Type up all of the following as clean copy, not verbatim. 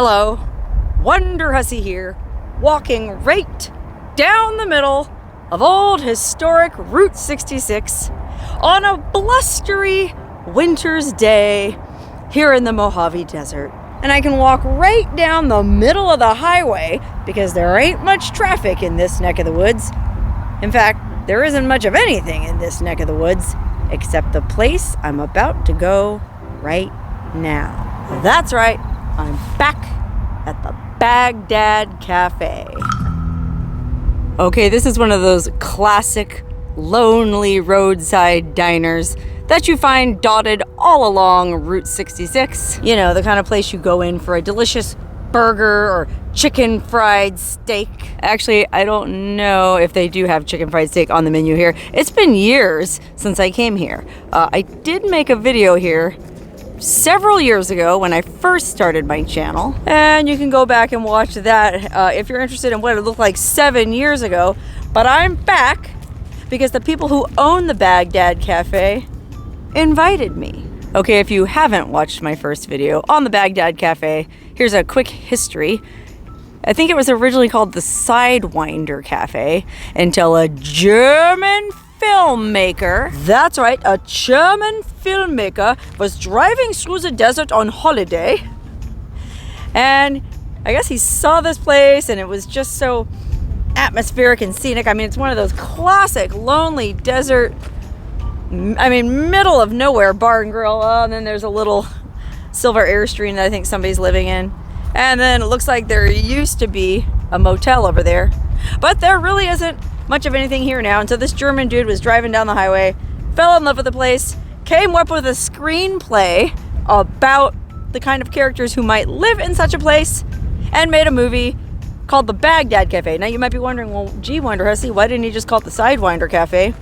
Hello, Wonderhussy here, walking right down the middle of old historic Route 66 on a blustery winter's day here in the Mojave Desert. And I can walk right down the middle of the highway because there ain't much traffic in this neck of the woods. In fact, there isn't much of anything in this neck of the woods except the place I'm about to go right now. That's right, I'm back at the Bagdad Cafe. Okay, this is one of those classic lonely roadside diners that you find dotted all along Route 66. You know, the kind of place you go in for a delicious burger or chicken fried steak. Actually, I don't know if they do have chicken fried steak on the menu here. It's been years since I came here. I did make a video here several years ago when I first started my channel, and you can go back and watch that if you're interested in what it looked like 7 years ago. But I'm back because the people who own the Bagdad Cafe invited me. Okay, if you haven't watched my first video on the Bagdad Cafe, here's a quick history. I think it was originally called the Sidewinder Cafe until a German filmmaker, that's right, a German filmmaker, was driving through the desert on holiday, and I guess he saw this place and it was just so atmospheric and scenic. I mean, it's one of those classic lonely desert, middle of nowhere bar and grill. And then there's a little silver Airstream that I think somebody's living in, and then it looks like there used to be a motel over there, but there really isn't much of anything here now. And so this German dude was driving down the highway, fell in love with the place, came up with a screenplay about the kind of characters who might live in such a place, and made a movie called the Bagdad Cafe. Now you might be wondering, well, gee, Wonderhussy, why didn't he just call it the Sidewinder Cafe?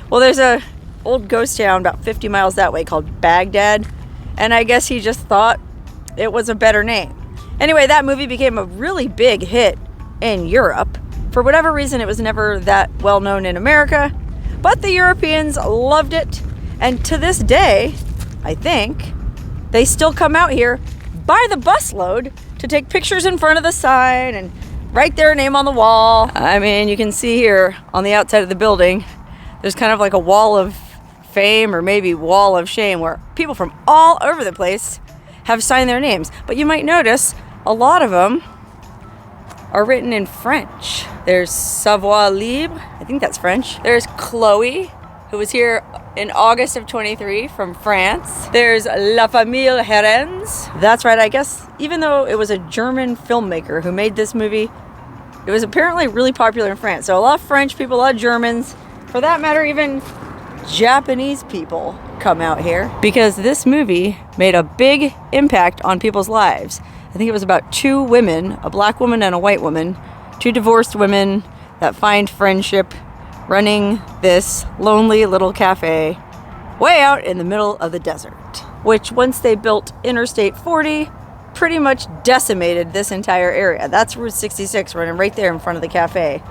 Well, there's a old ghost town about 50 miles that way called Bagdad, and I guess he just thought it was a better name. Anyway, that movie became a really big hit in Europe. For whatever reason, it was never that well known in America, but the Europeans loved it, and to this day, I think, they still come out here by the busload to take pictures in front of the sign and write their name on the wall. I mean, you can see here on the outside of the building, there's kind of like a wall of fame, or maybe wall of shame, where people from all over the place have signed their names. But you might notice a lot of them are written in French. There's Savoir Libre, I think that's French. There's Chloe, who was here in August of 23 from France. There's La Famille Herens. That's right, I guess even though it was a German filmmaker who made this movie, it was apparently really popular in France. So a lot of French people, a lot of Germans, for that matter, even Japanese people come out here because this movie made a big impact on people's lives. I think it was about two women, a black woman and a white woman, two divorced women that find friendship running this lonely little cafe way out in the middle of the desert, which once they built Interstate 40, pretty much decimated this entire area. That's Route 66 running right there in front of the cafe.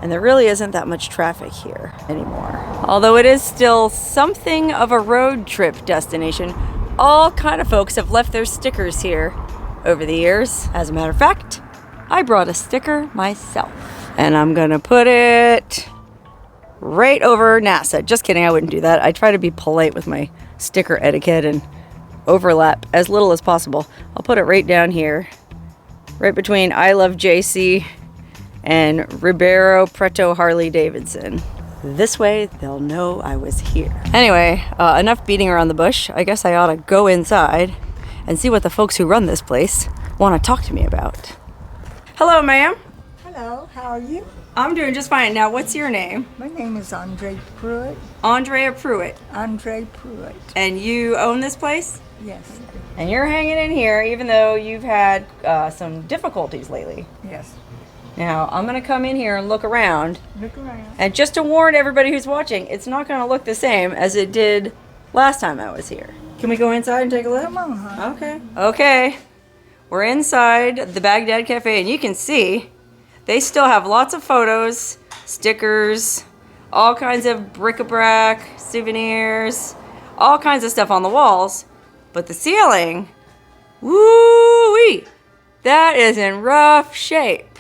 And there really isn't that much traffic here anymore. Although it is still something of a road trip destination. All kind of folks have left their stickers here over the years. As a matter of fact, I brought a sticker myself. And I'm gonna put it right over NASA. Just kidding, I wouldn't do that. I try to be polite with my sticker etiquette and overlap as little as possible. I'll put it right down here, right between I Love JC and Ribeiro Preto Harley Davidson. This way they'll know I was here. Anyway, enough beating around the bush. I guess I ought to go inside and see what the folks who run this place want to talk to me about. Hello, ma'am. Hello, how are you? I'm doing just fine. Now, what's your name? My name is Andrea Pruett. Andrea Pruett. Andrea Pruett. And you own this place? Yes. And you're hanging in here even though you've had some difficulties lately. Yes. Now, I'm going to come in here and look around. Look around. And just to warn everybody who's watching, it's not going to look the same as it did last time I was here. Can we go inside and take a look? Come on, honey. Okay. Okay. We're inside the Bagdad Cafe, and you can see they still have lots of photos, stickers, all kinds of bric-a-brac, souvenirs, all kinds of stuff on the walls. But the ceiling, woo-wee, That is in rough shape.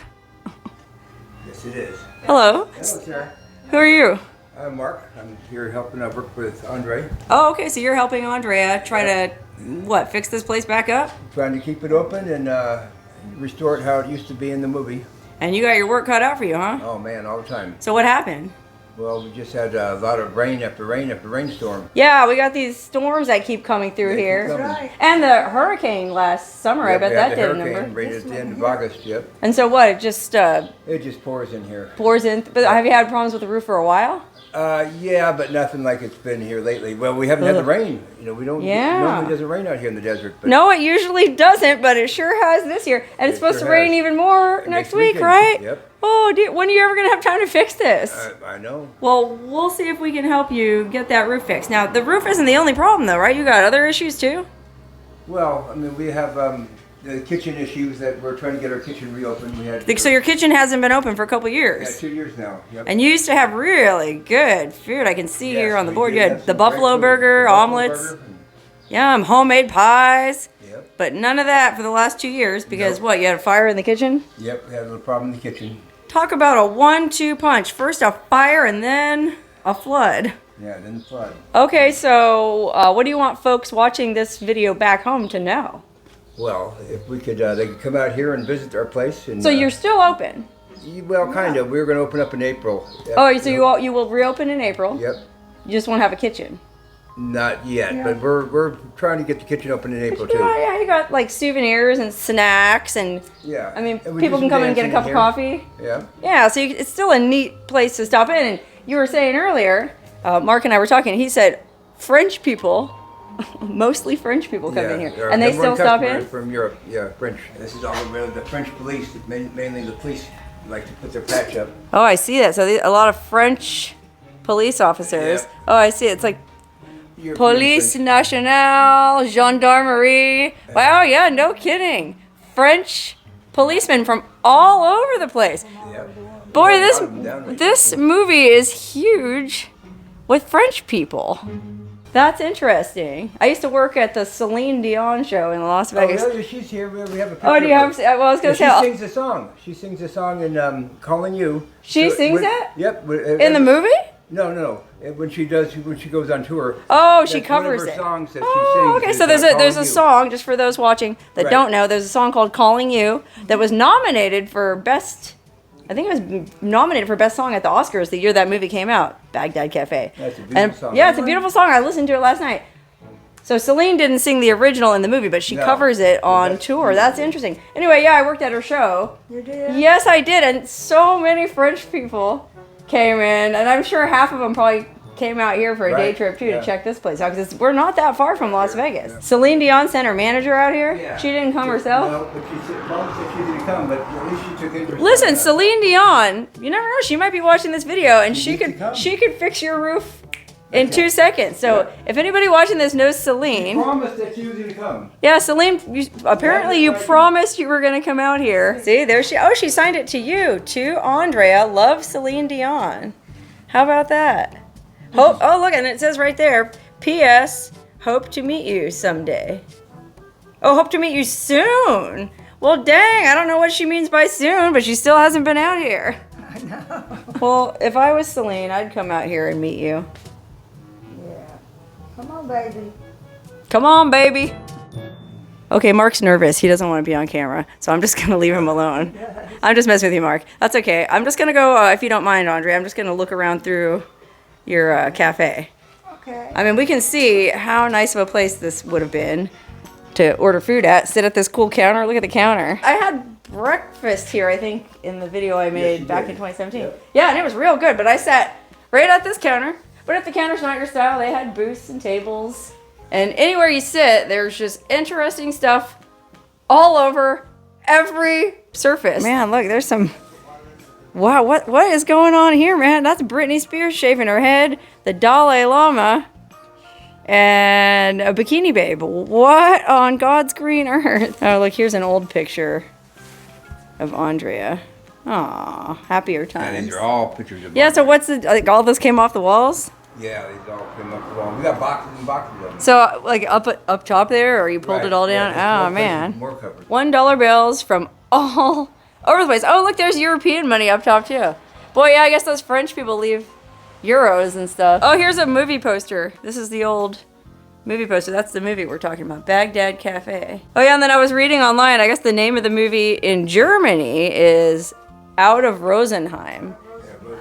Yes, it is. Hello. Hello, sir. Who are you? I'm Mark. I'm here helping. I work with Andre, Oh, okay. So you're helping Andrea try to, what, fix this place back up? trying to keep it open and restore it how it used to be in the movie. And you got your work cut out for you, huh? Oh man, all the time. So what happened? Well, we just had a lot of rain after rain after rainstorm. Yeah, we got these storms that keep coming through They keep here. coming. Right. And the hurricane last summer, I Yep, bet we had that the did a hurricane number. right at the end of August. Yep. And so what, it just It just pours in here. pours in? But have you had problems with the roof for a while? Yeah, but nothing like it's been here lately. Well, we haven't had the rain. You know, we don't. Yeah. Normally it doesn't rain out here in the desert. But No, it usually doesn't, but it sure has this year. And it's It supposed sure to rain has. even more next week, weekend. right? Yep. Oh, when are you ever going to have time to fix this? I know. Well, we'll see if we can help you get that roof fixed. Now, the roof isn't the only problem, though, right? You got other issues, too? Well, I mean, we have the kitchen issues that we're trying to get our kitchen reopened. We had. So your kitchen hasn't been open for a couple Yeah, years. 2 years now. Yep. And you used to have really good food. I can see Yes, here on the we board. did You have had the some buffalo great food. burger, The buffalo omelets, burger and- yum, homemade pies. Yep. But none of that for the last 2 years because Nope. what? You had a fire in the kitchen? Yep, we had a little problem in the kitchen. Talk about a 1-2 punch. First a fire and then a flood. Yeah, then the flood. Okay, so what do you want folks watching this video back home to know? Well, if we could, they could come out here and visit our place. And, So you're still open? well, kind of. We were going to open up in April. Yep. Oh, so you will reopen in April? Yep. You just won't have a kitchen? Not yet, but we're trying to get the kitchen open in April too. Yeah, you got like souvenirs and snacks and Yeah. I mean, And we people do can some come and get a dancing cup of in coffee. here. Yeah, so it's still a neat place to stop in. And you were saying earlier, Mark and I were talking, he said French people, mostly French people come in here. Our And they number one still stop customer in? is from Europe. Yeah, French. This is all the French police, mainly the police like to put their patch up. Oh, I see that. So a lot of French police officers. Yeah. Oh, I see. It's like European Police French. Nationale, Gendarmerie. Wow, yeah, no kidding. French policemen from all over the place. Yep. Boy, A lot of them down right this movie is huge with French people. That's interesting. I used to work at the Celine Dion show in Las Vegas. Oh, yeah, she's here. We have a picture. Oh, do you of have? her. Well, I was gonna say. She sings a song. She sings a song in "Calling You." She So, sings that? Yep. In the movie? No. When she goes on tour. Oh, she that's covers one of her it. songs that Oh, she sings. okay. is, So there's a Calling You. song just for those watching that Right. don't know. There's a song called "Calling You" that was nominated for best. I think it was nominated for best song at the Oscars the year that movie came out. Bagdad Cafe. That's a beautiful song. Yeah, it's a beautiful song. I listened to it last night. So Celine didn't sing the original in the movie, but she No. covers it on That's tour. That's interesting. Anyway, yeah, I worked at her show. You did? Yes, I did, and so many French people came in, and I'm sure half of them probably came out here for a day Right, trip too yeah. to check this place out because we're not that far from Las Yeah, Vegas. yeah. Celine Dion sent her manager out here. Yeah. She didn't come herself. No, but she said, Mom said she didn't come, but at least she took interest. Listen, in that. Celine Dion, you never know, she might be watching this video and she needs to could come. fix your roof in Okay. 2 seconds. So Yeah. if anybody watching this knows She Celine, promised that she was going to come. yeah, Celine, apparently you promised you were going to come out here. See, there she, oh, she signed it to you, to Andrea, love Celine Dion. How about that? Hope, oh, look, and it says right there, P.S. Hope to meet you someday. Oh, hope to meet you soon. Well, dang, I don't know what she means by soon, but she still hasn't been out here. I know. Well, if I was Celine, I'd come out here and meet you. Yeah. Come on, baby. Come on, baby. Okay, Mark's nervous. He doesn't want to be on camera, so I'm just going to leave him alone. I'm just messing with you, Mark. That's okay. I'm just going to go, if you don't mind, Andre, I'm just going to look around through your cafe. Okay. I mean, we can see how nice of a place this would have been to order food at. Sit at this cool counter. Look at the counter. I had breakfast here, I think, in the video I made you back did. in 2017. Yep. Yeah, and it was real good, but I sat right at this counter. But if the counter's not your style, they had booths and tables. And anywhere you sit, there's just interesting stuff all over every surface. Man, look, there's some... Wow, what is going on here, man? That's Britney Spears shaving her head, the Dalai Lama, and a bikini babe. What on God's green earth? Oh, look, here's an old picture of Andrea. Aw, happier And times. these are all pictures of Yeah, so what's the, like, all this came off the walls? Yeah, these all came up along. We got boxes and boxes of them. So, like up top there, or you pulled it all down? Yeah, Oh, man. more covered. $1 bills from all over the place. Oh, look, there's European money up top, too. Boy, yeah, I guess those French people leave euros and stuff. Oh, here's a movie poster. This is the old movie poster. That's the movie we're talking about. Bagdad Cafe. Oh, yeah, and then I was reading online. I guess the name of the movie in Germany is Out of Rosenheim.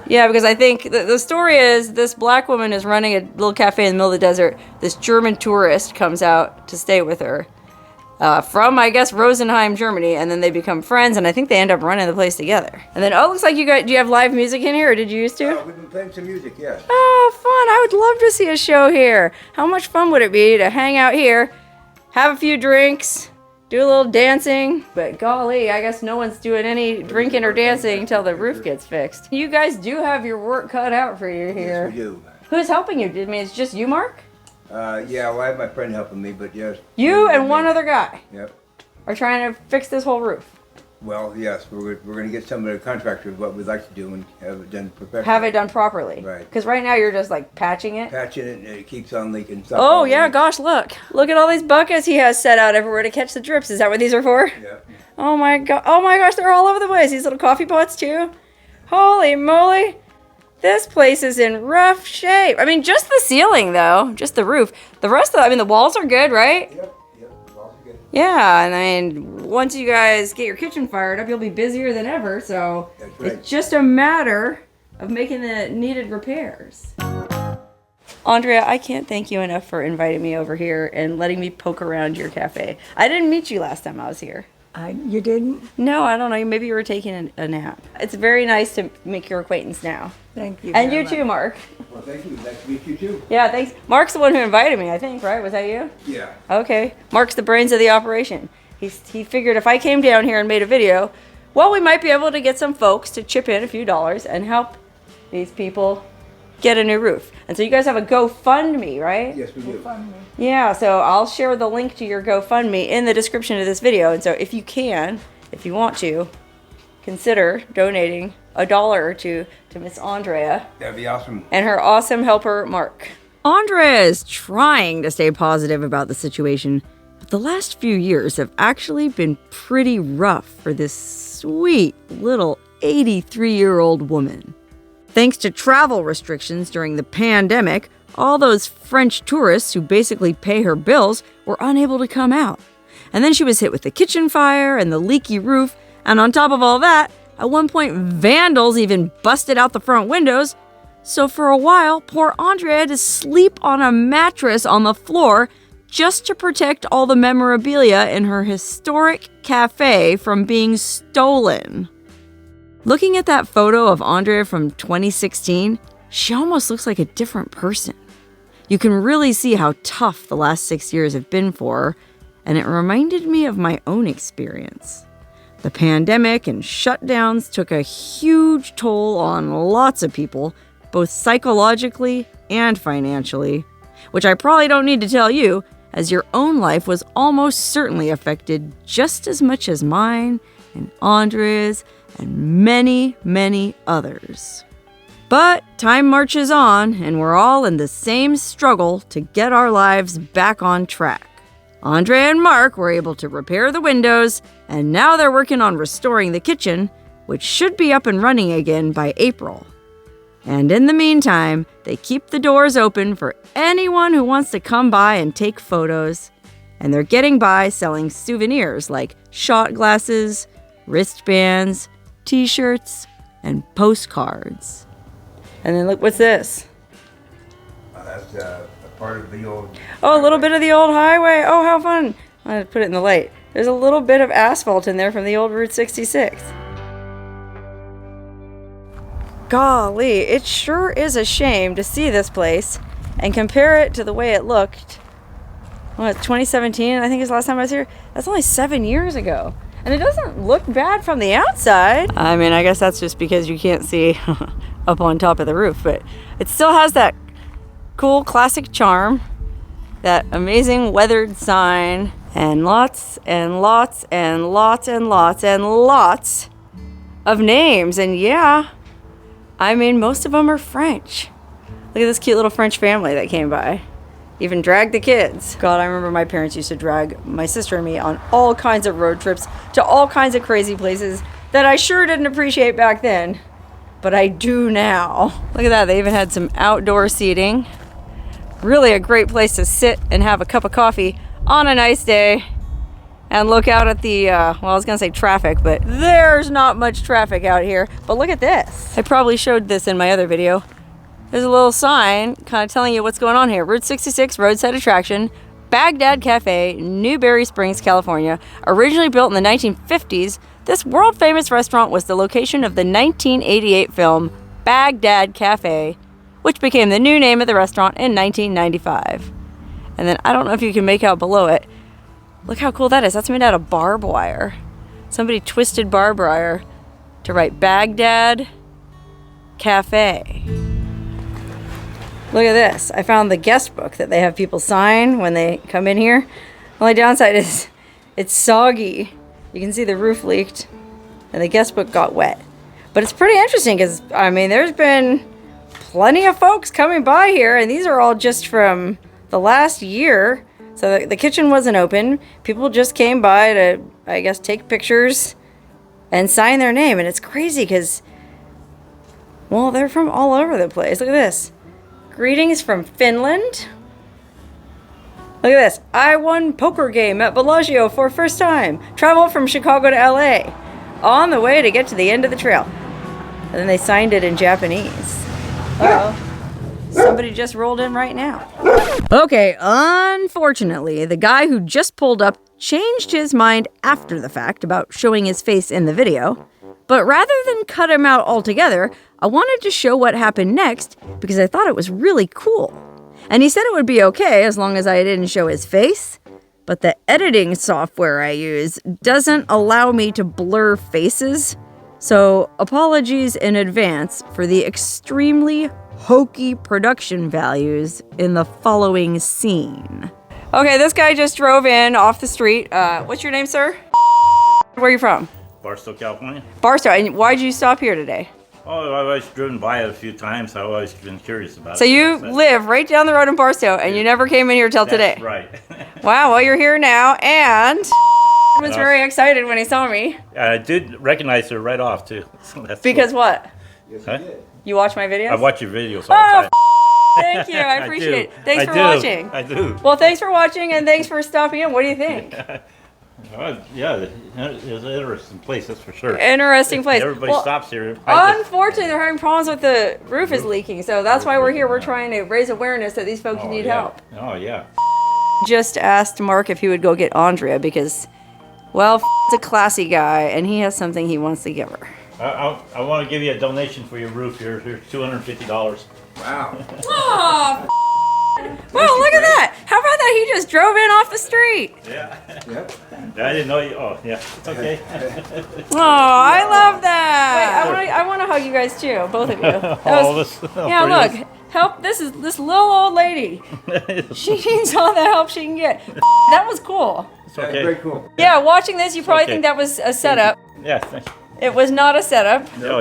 Yeah, because I think the story is this black woman is running a little cafe in the middle of the desert. This German tourist comes out to stay with her from, I guess, Rosenheim, Germany, and then they become friends, and I think they end up running the place together. And then, oh, looks like do you have live music in here, or did you used to? We've been playing some music, yes. Oh, fun. I would love to see a show here. How much fun would it be to hang out here, have a few drinks, do a little dancing? But golly, I guess no one's doing any drinking or dancing until the roof gets fixed. You guys do have your work cut out for you here. Yes, we do. Who's helping you? I mean, it's just you, Mark? Yeah, well, I have my friend helping me, but yes. You and one other guy Yep. are trying to fix this whole roof. Well, yes, we're going to get some of the contractors what we'd like to do and have it done professionally. Have it done properly. Right. Because right now you're just like patching it. Patching it and it keeps on leaking. Oh, yeah, gosh, look. Look at all these buckets he has set out everywhere to catch the drips. Is that what these are for? Yeah. Oh my god. Oh my gosh, they're all over the place. These little coffee pots too. Holy moly. This place is in rough shape. I mean, just the ceiling though, just the roof. The rest of the walls are good, right? Yep, the walls are good. Yeah, and I mean, once you guys get your kitchen fired up, you'll be busier than ever, so That's right. it's just a matter of making the needed repairs. Andrea, I can't thank you enough for inviting me over here and letting me poke around your cafe. I didn't meet you last time I was here. You didn't? No, I don't know. Maybe you were taking a nap. It's very nice to make your acquaintance now. Thank you. And very you too, Mark. Well, thank you. Nice to meet you too. Yeah, thanks. Mark's the one who invited me, I think, right? Was that you? Yeah. Okay. Mark's the brains of the operation. He figured if I came down here and made a video, well, we might be able to get some folks to chip in a few dollars and help these people get a new roof. And so you guys have a GoFundMe, right? Yes, we do. Fun. Yeah, so I'll share the link to your GoFundMe in the description of this video. And so if you want to, consider donating $1 or $2 to Miss Andrea. That'd be awesome. And her awesome helper, Mark. Andrea is trying to stay positive about the situation, but the last few years have actually been pretty rough for this sweet little 83-year-old woman. Thanks to travel restrictions during the pandemic, all those French tourists who basically pay her bills were unable to come out. And then she was hit with the kitchen fire and the leaky roof, and on top of all that, at one point vandals even busted out the front windows. So for a while, poor Andrea had to sleep on a mattress on the floor just to protect all the memorabilia in her historic cafe from being stolen. Looking at that photo of Andrea from 2016, she almost looks like a different person. You can really see how tough the last 6 years have been for her, and it reminded me of my own experience. The pandemic and shutdowns took a huge toll on lots of people, both psychologically and financially, which I probably don't need to tell you, as your own life was almost certainly affected just as much as mine and Andrea's and many, many others. But time marches on, and we're all in the same struggle to get our lives back on track. Andrea and Mark were able to repair the windows, and now they're working on restoring the kitchen, which should be up and running again by April. And in the meantime, they keep the doors open for anyone who wants to come by and take photos. And they're getting by selling souvenirs like shot glasses, wristbands, t-shirts, and postcards. And then look, what's this? That's a part of the old... Oh, a little bit of the old highway. Oh, how fun. I'm going to put it in the light. There's a little bit of asphalt in there from the old Route 66. Golly, it sure is a shame to see this place and compare it to the way it looked. Well, 2017, I think is the last time I was here. That's only 7 years ago. And it doesn't look bad from the outside. I mean, I guess that's just because you can't see up on top of the roof, but it still has that cool classic charm, that amazing weathered sign, and lots and lots and lots and lots and lots of names. And yeah, I mean, most of them are French. Look at this cute little French family that came by. Even dragged the kids. God, I remember my parents used to drag my sister and me on all kinds of road trips to all kinds of crazy places that I sure didn't appreciate back then, but I do now. Look at that, they even had some outdoor seating. Really a great place to sit and have a cup of coffee on a nice day and look out at the, well, I was gonna say traffic, but there's not much traffic out here. But look at this. I probably showed this in my other video. There's a little sign kind of telling you what's going on here. Route 66 roadside attraction, Bagdad Cafe, Newberry Springs, California. Originally built in the 1950s, this world famous restaurant was the location of the 1988 film Bagdad Cafe, which became the new name of the restaurant in 1995. And then I don't know if you can make out below it. Look how cool that is. That's made out of barbed wire. Somebody twisted barbed wire to write Bagdad Cafe. Look at this. I found the guest book that they have people sign when they come in here. The only downside is it's soggy. You can see the roof leaked and the guest book got wet. But it's pretty interesting because, I mean, there's been plenty of folks coming by here, and these are all just from the last year. So the kitchen wasn't open. People just came by to, I guess, take pictures and sign their name. And it's crazy because, well, they're from all over the place. Look at this. Greetings from Finland. Look at this. I won poker game at Bellagio for first time. Travel from Chicago to LA. On the way to get to the end of the trail. And then they signed it in Japanese. Uh-oh. Somebody just rolled in right now. Okay, unfortunately, the guy who just pulled up changed his mind after the fact about showing his face in the video. But rather than cut him out altogether, I wanted to show what happened next because I thought it was really cool. And he said it would be okay as long as I didn't show his face. But the editing software I use doesn't allow me to blur faces. So apologies in advance for the extremely hokey production values in the following scene. Okay, this guy just drove in off the street. What's your name, sir? Where are you from? Barstow, California. Barstow. And why'd you stop here today? Oh, I've always driven by it a few times. I've always been curious about it. So you live right down the road in Barstow, and you never came in here till today? That's right. Wow, well, you're here now, and was very excited when he saw me. I did recognize her right off, too. So that's Because cool. What? Huh? You watch my videos? I watch your videos all the time. Thank you, I appreciate it. Thanks for watching. I do. Well, thanks for watching, and thanks for stopping in. What do you think? Yeah, it's an interesting place, that's for sure. Interesting place. Everybody stops here. Unfortunately, they're having problems with the roof is leaking, so that's why we're here. We're trying to raise awareness that these folks need help. Oh, yeah. Just asked Mark if he would go get Andrea because, well, it's a classy guy, and he has something he wants to give her. I want to give you a donation for your roof here. Here's $250. Wow. Oh, well, look at that. How about that? He just drove in off the street. Yeah. Yep. I didn't know you. Oh, yeah. It's okay. Oh, I love that. Wait, I want to hug you guys too, both of you. Yeah, look. Help. This little old lady. She needs all the help she can get. That was cool. It's okay. Very cool. Yeah, watching this, you probably think that was a setup. Yeah, thanks. It was not a setup. No.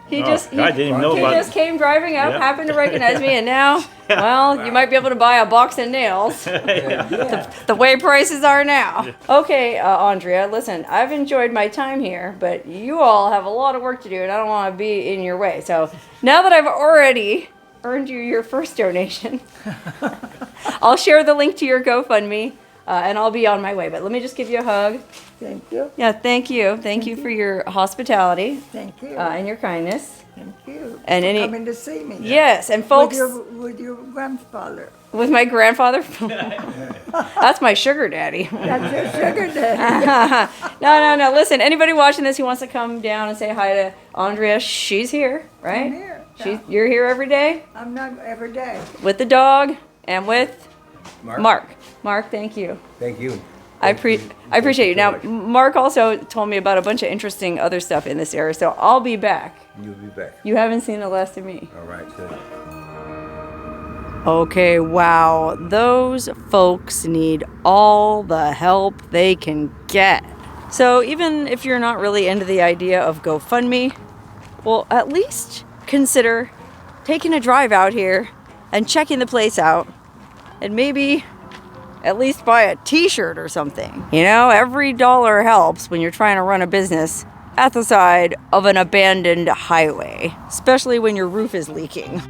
He No, just I didn't even know about just came driving up, Yeah. happened to recognize me, and now, well, you might be able to buy a box of nails. The way prices are now. Okay, Andrea, listen, I've enjoyed my time here, but you all have a lot of work to do, and I don't want to be in your way. So now that I've already earned you your first donation, I'll share the link to your GoFundMe, and I'll be on my way. But let me just give you a hug. Thank you. Yeah, thank you. Thank you for your hospitality Thank you. and your kindness. Thank you. And for coming to see me. Yes, and folks, With your grandfather. with my grandfather, that's my sugar daddy. That's your sugar daddy. No. Listen, anybody watching this who wants to come down and say hi to Andrea, she's here, right? I'm here. Yeah. You're here every day I'm not every day. with the dog and with Mark. Mark, thank you. Thank you. I appreciate you. Now, Mark also told me about a bunch of interesting other stuff in this area, so I'll be back. You'll be back. You haven't seen the last of me. All right, good. Okay, wow. Those folks need all the help they can get. So even if you're not really into the idea of GoFundMe, well, at least consider taking a drive out here and checking the place out, and maybe at least buy a t-shirt or something. You know, every dollar helps when you're trying to run a business at the side of an abandoned highway, especially when your roof is leaking.